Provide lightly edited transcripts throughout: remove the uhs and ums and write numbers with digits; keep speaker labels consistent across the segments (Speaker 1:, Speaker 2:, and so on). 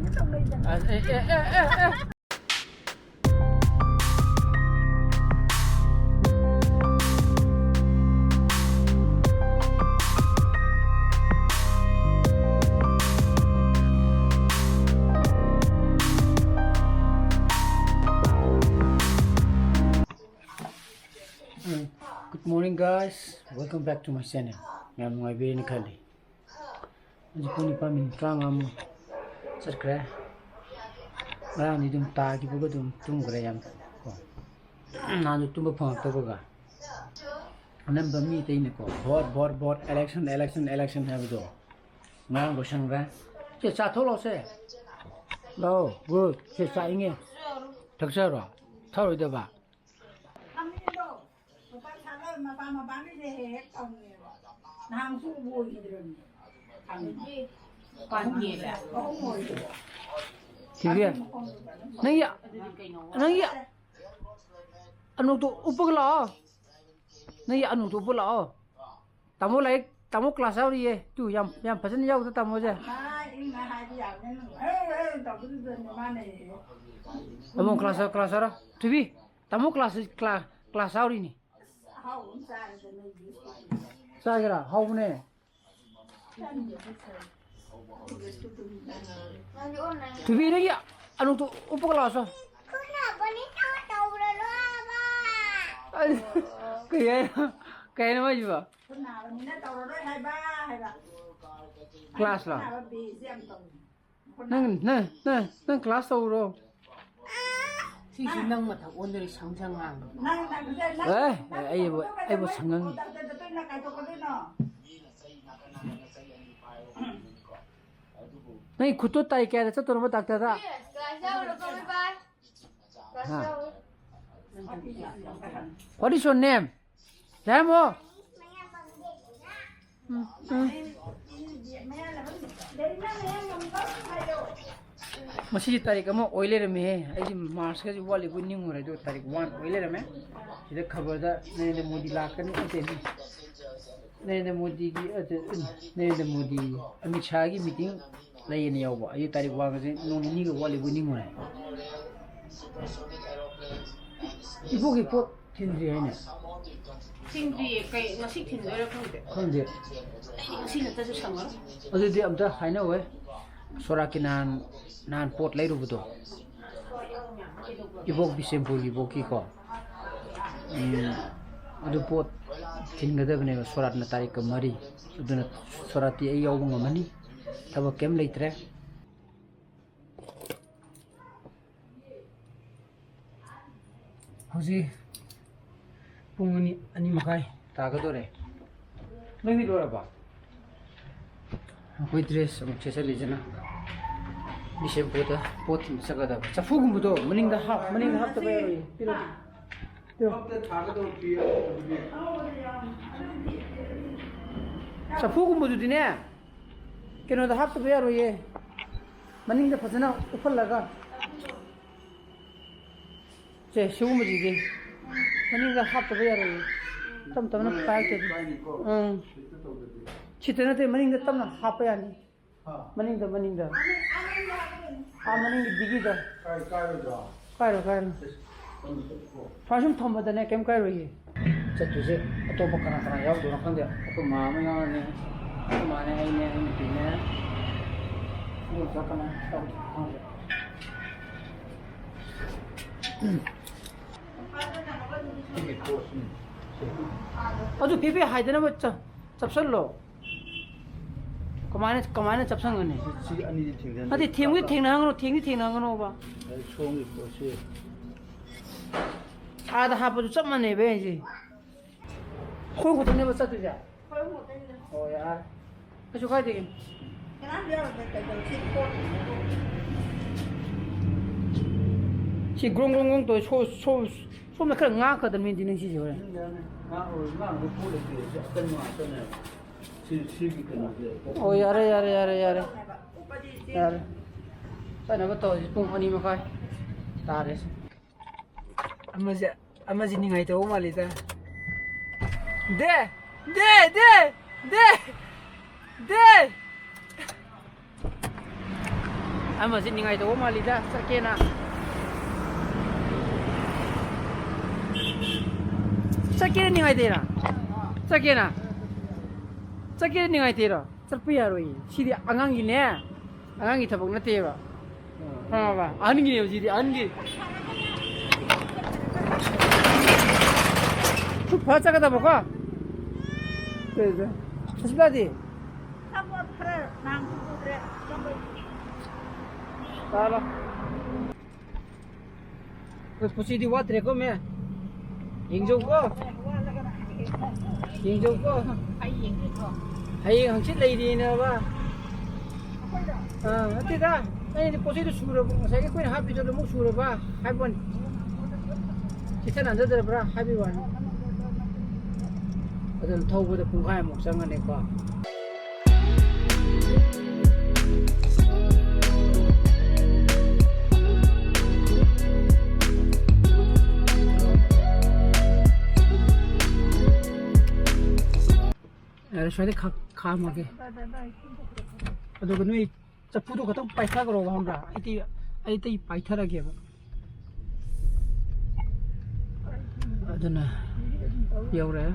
Speaker 1: Good morning guys, welcome back to my channel. Ngam ngai be ni khali. Ji puni pa min trang am sakra. Ra ni dum ta ki bu dum tung gra yam ko. Na du tum ba to ga. Anam ba mi te ni ko. Bor election ha bu do. Ngang go sang ra. Che cha tho lo se. Lo, good. Che sa inge. Thak sa ro. Thau ro de ba.
Speaker 2: mà bán cái gì hết ông hàng su bùi rồi còn gì là có ngồi
Speaker 1: thì biết nãy ạ anh tụ upper lo nãy anh tụ upper lo tamu class sao đi tu yam phải nhau tu tamu chứ tamu class đó tu biết tamu class sao đi nè sao cái đó hậu nè tu biết đấy ạ anh tụ upper lo sao cái nó gì vậy class là nâng class đâu rồi
Speaker 3: thì nâng mà thằng ôn rồi sáng hàng
Speaker 1: đấy ai bộ sáng ngang này khút tôi tay cái đó tôi nó đặt ra what is your name Sam ô masih tarik kamu oiler me aji mars ka wali bu ning ore do tarik 1 oiler me ida khabar da Narendra Modi lakan ate Narendra Modi ki ate Narendra Modi Amit Shah ki meeting lai ni yawa ayi tarik 1 ka no ni ga wali bu ning ore ibu ki pot thin ri ne
Speaker 3: sinh cái nó xích thì nó
Speaker 1: không được
Speaker 3: sinh là ta sẽ sang đó
Speaker 1: ở đây em ta hay nào vậy Sorat ki nan pot lai ru bu ibok December ibok ki ko adu pot thin ga da bne Sorat na tarik ka mari uduna Sorat ti ai yaw ngamani thaba kem leitre hoji pung ani makai ta ga dore ngi dore ba koi dress am chesa le jana December da pot saga da chafu gum do maning da hap ta ba ro piro hap da tha ga do piro chafu gum du dine keno da hap ta ba ro ye maning da phajana ufal laga che shu mu ji de maning da hap ta ba ro ye tam tam na pa ke chitana te maning da tam na hap ya ni maning da maning digi da kai ro fashion thomba da ne kem kai ro ye chatu se to ba kana yaw do na khang de ko ma ma ya ne ko ma ne ai ne ai ti ne ni sa kana ta khang de ajo pipi haidana ba chapsal lo कमाने चपसंग ने अति थेंगी थेंगनो बा सोंगी कोसे आधा हाप जो चप मने बे जी खोय को तने बच्चा तुझा ओ यार कुछ खाई दे 시 그롱그롱 또 소면 그런 거 거든 민지는 시죠 그래 오 야래 빨리 또 뽕 아니 마kai tares amazi ni ngai to malita de ama sin ningai to ma li da sakena sakena ningai de na sakena ningai de ro sarpu ya ro yi si di angang gi ne angang gi thabak na te ba ha ba an gi ne ji di an gi 툭 바짝하다 볼까? 그래. 하시다디.
Speaker 2: 한번 그래. 난 그래.
Speaker 1: 따라. 그 부시디 와트레 거면 인조고. 인조고. 하이 항치 레이디네 봐. 어디다? 아니 부시디 수로 봐. 자기 거는 하비도 뭐 수로 봐. 한번 기타 안 되더라 봐. 하비원. 어떤 터보다 공간에 목상을 내고 저한테 감하게 그리고 이 자푸도 같은 바이타그로 한다 이때 바이타라게 봐 어떤 여우래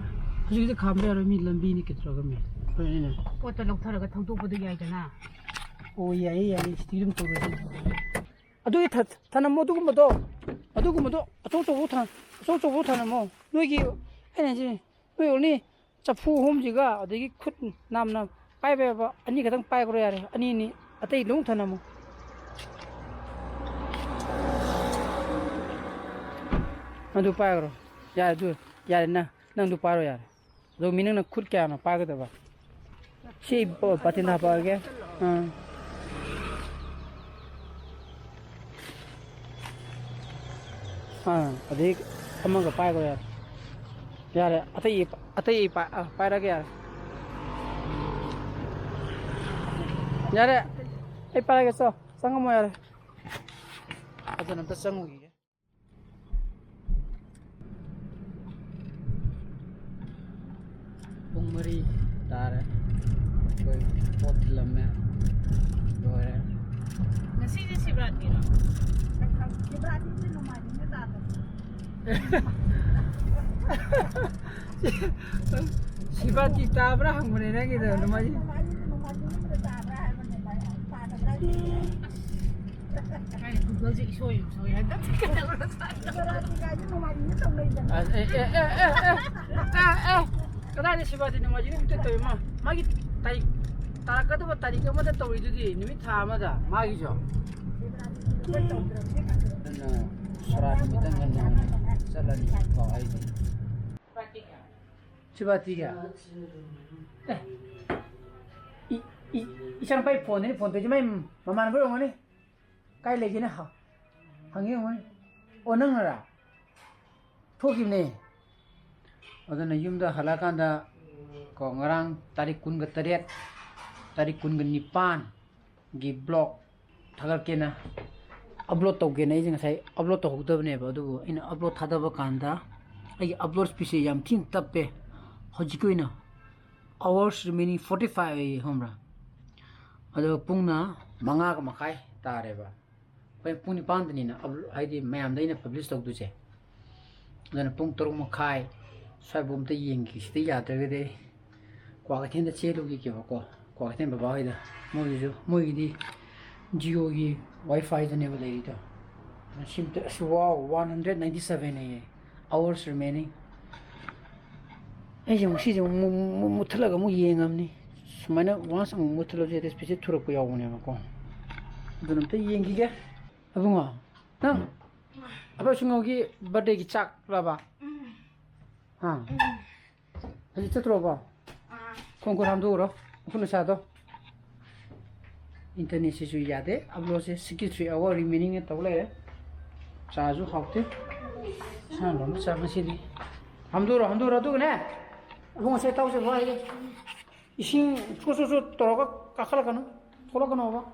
Speaker 1: hꯧꯖꯤꯛꯇꯤ ꯈꯥꯝꯕ ꯌꯥꯔꯣꯏ ꯃꯤ ꯂꯝꯕꯤꯅꯤ ꯀꯩꯗꯧꯔꯒ ꯃꯤ ꯍꯣꯏꯅꯦ
Speaker 3: ꯄꯣꯠꯇ ꯂꯧꯊꯔꯒ ꯊꯧꯗꯣꯛꯄꯗꯣ ꯌꯥꯏꯗꯅ
Speaker 1: ꯑꯣ ꯌꯥꯏꯌꯦ ꯁꯤꯗꯤ ꯑꯗꯨꯝ ꯇꯧꯔꯁꯤ ꯑꯗꯨꯒꯤ ꯊꯅꯝꯃꯣ ꯑꯗꯨꯒꯨꯝꯕꯗꯣ ꯑꯆꯧ ꯑꯆꯧꯕ ꯊꯅꯝꯃꯣ ꯅꯣꯏꯒꯤ ꯑꯩꯅ ꯍꯥꯏꯁꯤ ꯅꯣꯏ ꯑꯣꯡꯂꯤ ꯆꯐꯨ ꯑꯍꯨꯝꯁꯤꯒ ꯑꯗꯒꯤ ꯈꯨꯠ ꯅꯥꯝꯅ ꯄꯥꯏꯕ ꯌꯥꯕ ꯑꯅꯤ ꯈꯛꯇꯪ ꯄꯥꯏꯈ꯭ꯔꯣ ꯌꯥꯔꯦ ꯑꯅꯤ ꯑꯇꯩ ꯂꯣꯏ ꯊꯅꯝꯃꯣ ꯑꯗꯨ ꯄꯥꯏꯈ꯭ꯔꯣ ꯌꯥꯔꯦ ꯑꯗꯨ ꯌꯥꯔꯦ ꯅꯪꯗꯨ ꯄꯥꯏꯔꯣ ꯌꯥꯔꯦ ꯑꯗꯣ ꯃꯤ ꯅꯪꯅ ꯈꯨꯠ ꯀꯌꯥꯅꯣ ꯄꯥꯏꯒꯗꯕ ꯁꯤ ꯕꯥꯇꯤꯟ ꯍꯥꯞꯄꯛꯑꯒꯦ ꯑꯗꯩ ꯑꯃꯒ ꯄꯥꯏꯈ꯭ꯔꯣ ꯌꯥꯔꯦ ꯌꯥꯔꯦ ꯑꯇꯩ ꯄꯥꯏꯔꯒꯦ ꯌꯥꯔꯦ ꯑꯩ ꯄꯥꯏꯔꯒꯦ ꯆꯪꯉꯝꯃꯣ ꯌꯥꯔꯦ ꯑꯗꯨꯅ ꯑꯝꯇ ꯆꯪꯉꯨꯈꯤꯒꯦ pung mari tare koi pot lamme lore
Speaker 3: ꯉꯁꯤꯗꯤ ꯁꯤꯕ꯭ꯔꯥꯇꯤꯔꯣ
Speaker 2: ꯁꯤꯕ꯭ꯔꯥꯇꯤꯁꯦ ꯅꯣꯡꯃꯥꯏꯖꯤꯡꯗ ꯇꯥꯕ
Speaker 1: Sibati tabra hangmane nangida numaji
Speaker 2: ꯅꯣꯡꯃꯥꯏꯖꯤꯡꯗ ꯇꯥꯕ꯭ꯔꯥ ꯍꯥꯏꯕꯅꯦ ꯇꯥꯗꯕ꯭ꯔꯥ
Speaker 3: ꯀꯥꯏꯅ ꯒꯨꯒꯜꯁꯦ ꯏꯁꯣꯏ ꯍꯟꯗꯛ
Speaker 2: ꯁꯤꯕ꯭ꯔꯥꯇꯤ ꯀꯥꯏꯁꯦ ꯅꯣꯡꯃꯥꯏꯖꯤꯡꯗ ꯇꯧꯅꯩꯗꯅ
Speaker 1: kadai sibati numaji ni mute toy ma magi tai tarakadaba tarika amada tawidudi numit tha amada magi jo Sorat mitang ganna salani ko ai di sibati ga isang pai phone to mai maman bro ngani kai legi na ha hangi ngani onang ra thokim ne adana yumda halakanda ko ngarang tarik kun ga taret tarik kun ga nipan gi blog thagar kena upload to ge nei jing sai upload to hokdabne ba du ina upload thadaba kanda ai upload speed yam thin tappe hojikoina hours remaining 45 ai homra ado pungna manga ka makai tare ba pai puni pandani na ai di mayam daina publish to du che adana pung torung makai swabum te yeng ki sti ya ta de kwa ka then da che lu gi ke ba ko kwa ka then ba ba ida mo di Jio gi Wi-Fi da ne ba le ida sim te wow 197 hours remaining ai jong si jong mu thla ga mu yengam ni sumana once ang mu thla je des pise thurok ya wone ma ko dunam te yeng gi ge abunga nang aba sungo gi birthday gi chak la ba 아직 들어봐. 콩고 함도로. 오늘 사도. 인터넷에 주의해야 돼. 업로드에 63 remaining 에 떠올래. 자주 하고. 사람 사무실이. 함도로 그네. 그거 세 타고 봐 이제. 이신 소소소 돌아가 깎아라가노. 돌아가노 봐.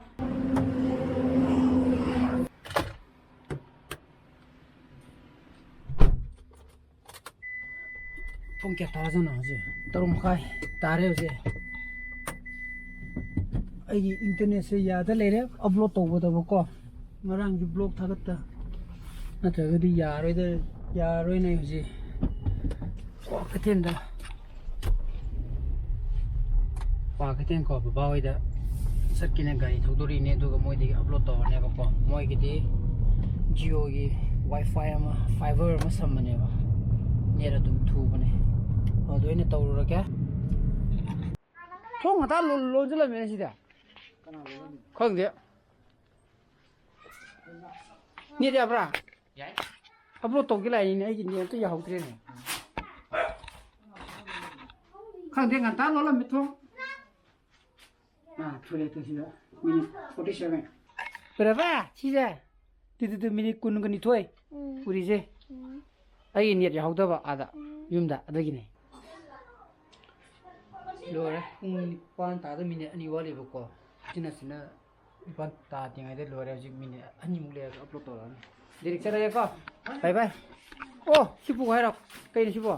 Speaker 1: 뽕게 따라잖아 어제. 따로 먹어. 따래 어제. ꯑꯩꯒꯤ ꯏꯟꯇꯔꯅꯦꯠꯁꯦ ꯌꯥꯗ ꯂꯩꯔꯦ upload ꯇꯧꯒꯗꯕꯀꯣ ꯉꯔꯥꯡꯁꯨ block ꯊꯥꯒꯠꯇ ꯅꯠꯇ꯭ꯔꯒꯗꯤ ꯌꯥꯔꯣꯏꯅꯦ ꯍꯧꯖꯤꯛ ꯀꯩꯊꯦꯜꯗ ꯀꯩꯊꯦꯜꯀꯣ ꯕꯕꯥ ꯍꯣꯏꯗ ꯆꯠꯀꯦꯅ ꯒꯥꯔꯤ ꯊꯧꯗꯣꯔꯛꯏꯅꯦ ꯑꯗꯨꯒ ꯃꯣꯏꯗꯒꯤ ꯑꯞꯂꯣꯗ ꯇꯧꯔꯅꯦꯕꯀꯣ ꯃꯣꯏꯒꯤꯗꯤ ꯖꯤꯑꯣꯒꯤ ꯋꯥꯏꯐꯥꯏ ꯑꯃ ꯐꯥꯏꯕꯔ ꯑꯃ ꯁꯝꯕꯅꯦꯕ ꯅꯦꯠ ꯑꯗꯨꯝ ꯊꯨꯕꯅꯦ ꯑꯗꯨ ꯑꯩꯅ ꯇꯧꯔꯨꯔꯒꯦ ꯊꯣꯡ ꯉꯇꯥ ꯂꯣꯟꯁꯤꯜꯂꯝꯃꯦ ꯁꯤꯗ ꯈꯪꯗꯦ ꯅꯦꯠ ꯌꯥꯕ꯭ꯔꯥ ꯑꯞꯂꯣꯗ ꯇꯧꯒꯦ ꯂꯥꯛꯏꯅꯦ ꯑꯩꯒꯤ ꯅꯦꯠ ꯑꯝꯇ ꯌꯥꯍꯧꯗ꯭ꯔꯦꯅꯦ ꯈꯪꯗꯦ ꯉꯟꯇꯥ ꯂꯣꯜꯂꯝꯃꯦ ꯊꯣꯡ ꯊꯨꯔꯦ ꯁꯤꯗ ꯃꯤꯅꯤꯠ 47 ꯀꯩꯗꯧꯕ ꯁꯤꯁꯦ ꯇꯨ ꯃꯤꯅꯤꯠ 22 ꯄꯨꯔꯤꯁꯦ ꯑꯩꯒꯤ ꯅꯦꯠ ꯌꯥꯍꯧꯗꯕ ꯑꯥꯗ ꯌꯨꯝꯗ ꯑꯗꯨꯒꯤꯅꯦ ꯂꯣꯏꯔꯦ ꯄꯨꯡ 9 ꯇꯥꯗ ꯃꯤꯅꯤꯠ 2 ꯋꯥꯠꯂꯤꯕꯀꯣ ꯁꯤꯅ 9 ꯇꯥꯗ꯭ꯔꯤꯉꯩꯗ ꯂꯣꯏꯔꯦ ꯍꯧꯖꯤꯛ ꯃꯤꯅꯤꯠ 2ꯃꯨꯛ ꯂꯩꯔꯒ ꯑꯞꯂꯣꯗ ꯇꯧꯔꯛꯑꯅꯤ ꯗꯤꯔꯦꯛ ꯆꯠꯂꯒꯦꯀꯣ ꯕꯥꯏ ꯕꯥꯏ ꯑꯣ ꯁꯤꯕꯨ ꯍꯥꯏꯔꯣ ꯀꯩꯅꯣ ꯁꯤꯕꯣ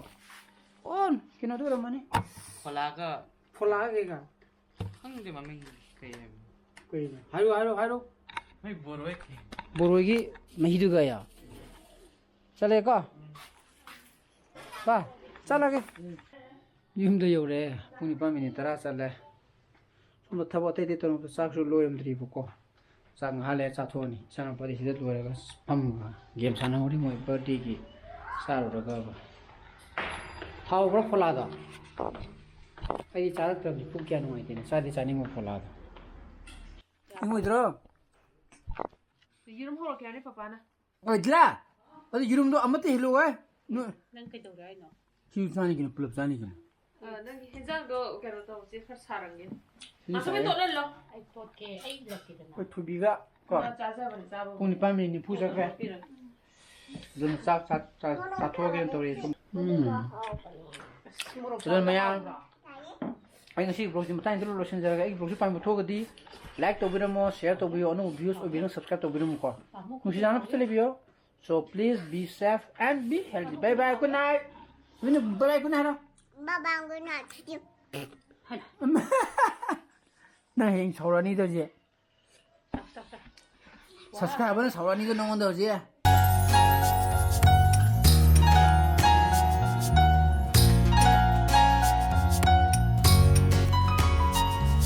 Speaker 1: ꯑꯣ ꯀꯩꯅꯣꯗꯣ ꯑꯣꯏꯔꯝꯃꯅꯤ ꯐꯣꯂꯥꯒ ꯀꯩꯒ
Speaker 4: ꯈꯪꯗꯦ ꯃꯃꯤꯡ ꯀꯩ ꯍꯥꯏꯕ
Speaker 1: ꯀꯩꯅꯣ ꯍꯥꯏꯔꯣ
Speaker 4: ꯃꯣꯏ ꯕꯣꯔꯣꯏ
Speaker 1: ꯕꯣꯔꯣꯏꯒꯤ ꯃꯍꯤꯗꯨꯒ ꯌꯥ ꯆꯠꯂꯦꯀꯣ ꯆꯠꯂꯒꯦ ꯌꯨꯝꯗ ꯌꯧꯔꯛꯑꯦ ꯄꯨꯡ 9 ꯃꯤꯅꯤꯠ 10 ꯆꯠꯂꯦ ꯁꯣꯝꯗ ꯊꯕꯛ ꯑꯇꯩ ꯇꯧꯔꯝꯕ ꯆꯥꯛꯁꯨ ꯂꯣꯏꯔꯝꯗ꯭ꯔꯤꯕꯀꯣ ꯆꯥꯛ ꯉꯥꯏꯍꯥꯛ ꯂꯩꯔ ꯆꯥꯊꯣꯛꯑꯅꯤ ꯏꯆꯥꯅꯨꯄꯥꯗꯤ ꯁꯤꯗ ꯂꯣꯏꯔꯒ ꯐꯝꯃꯒ ꯒꯦꯝ ꯁꯥꯟꯅꯍꯧꯔꯤ ꯃꯣꯏ ꯕꯥꯔꯗꯦꯒꯤ ꯆꯥꯔꯨꯔꯒ ꯍꯥꯎꯕ꯭ꯔꯥ ꯐꯣꯂꯥꯗꯣ ꯑꯩꯗꯤ ꯆꯥꯔꯛꯇ꯭ꯔꯕꯅꯤ ꯄꯨꯛ ꯀꯌꯥ ꯅꯨꯡꯉꯥꯏꯇꯦꯅꯦ ꯆꯥꯗꯤ ꯆꯥꯅꯤꯡꯕ ꯐꯣꯂꯥꯗꯣ ꯑꯣꯏꯗ꯭ꯔꯣ
Speaker 3: ꯌꯦꯔꯨꯝ ꯍꯧꯔꯛꯀꯦ ꯍꯥꯏꯅꯤ ꯄꯄꯥꯅ
Speaker 1: ꯑꯣꯏꯗ꯭ꯔꯥ ꯑꯗꯨ ꯌꯦꯔꯨꯝꯗꯣ ꯑꯃꯠꯇ ꯍꯦꯜꯂꯛꯑꯣ
Speaker 3: ꯅꯪ ꯀꯩꯗꯧꯔꯦ ꯍꯥꯏꯅꯣ
Speaker 1: ꯁꯤ ꯆꯥꯅꯤꯒꯤꯅ ꯄꯨꯂꯞ ꯆꯥꯅꯤꯒꯤꯅ
Speaker 3: ꯅꯪꯒꯤ ꯍꯦꯟꯖꯥꯡꯗꯣ ꯀꯩꯅꯣ ꯇꯧꯁꯦ ꯈꯔ ꯁꯥꯔꯝꯒꯦ ꯑꯁꯨꯃꯥꯏꯅ ꯇꯣꯠꯍꯜꯂꯣ ꯑꯩ ꯇꯣꯠꯀꯦ ꯑꯩ ꯂꯛꯀꯦꯗꯅ
Speaker 1: ꯑꯩꯈꯣꯏ ꯊꯨꯕꯤꯒ ꯀꯣ
Speaker 3: ꯆꯥꯖꯕꯅꯤ ꯆꯥꯕ
Speaker 1: ꯄꯨꯡ 9 ꯃꯤꯅꯤꯠ 40 ꯆꯠꯈ꯭ꯔꯦ ꯑꯗꯨꯅ ꯆꯥꯛ ꯆꯥꯊꯣꯛꯑꯒꯦꯅ ꯇꯧꯔꯤ ꯁꯨꯝ ꯑꯗꯨꯅ ꯃꯌꯥꯝ ꯑꯩ ꯉꯁꯤ ꯕ꯭ꯂꯣꯒꯁꯤ ꯃꯇꯥꯡꯗ ꯂꯣꯏꯁꯤꯟꯖꯔꯒꯦ ꯑꯩꯒꯤ ꯕ꯭ꯂꯣꯒꯁꯤ ꯄꯥꯝꯕ ꯊꯣꯛꯑꯒꯗꯤ ꯂꯥꯏꯛ ꯇꯧꯕꯤꯔꯝꯃꯣ ꯁꯤꯌꯔ ꯇꯧꯕꯤꯌꯣ ꯑꯅꯧꯕ ꯚꯤꯌꯨꯁ ꯑꯣꯏꯕꯤꯔꯣ ꯁꯕꯁꯀ꯭ꯔꯥꯏꯕ ꯇꯧꯕꯤꯔꯝꯃꯣꯀꯣ ꯅꯨꯡꯁꯤꯖꯥꯅ ꯐꯖꯅ ꯂꯩꯕꯤꯌꯣ so please be safe and be healthy bye bye good night bye bye good night ꯍꯥꯏꯔꯣ
Speaker 2: Baba good night.
Speaker 1: ꯅꯪ ꯍꯌꯦꯡ ꯁꯧꯔꯅꯤꯗ ꯍꯧꯖꯤꯛ ꯁꯕꯁꯀ꯭ꯔꯥꯏꯕꯔꯅ ꯁꯧꯔꯅꯤꯗ ꯅꯉꯣꯟꯗ ꯍꯧꯖꯤꯛ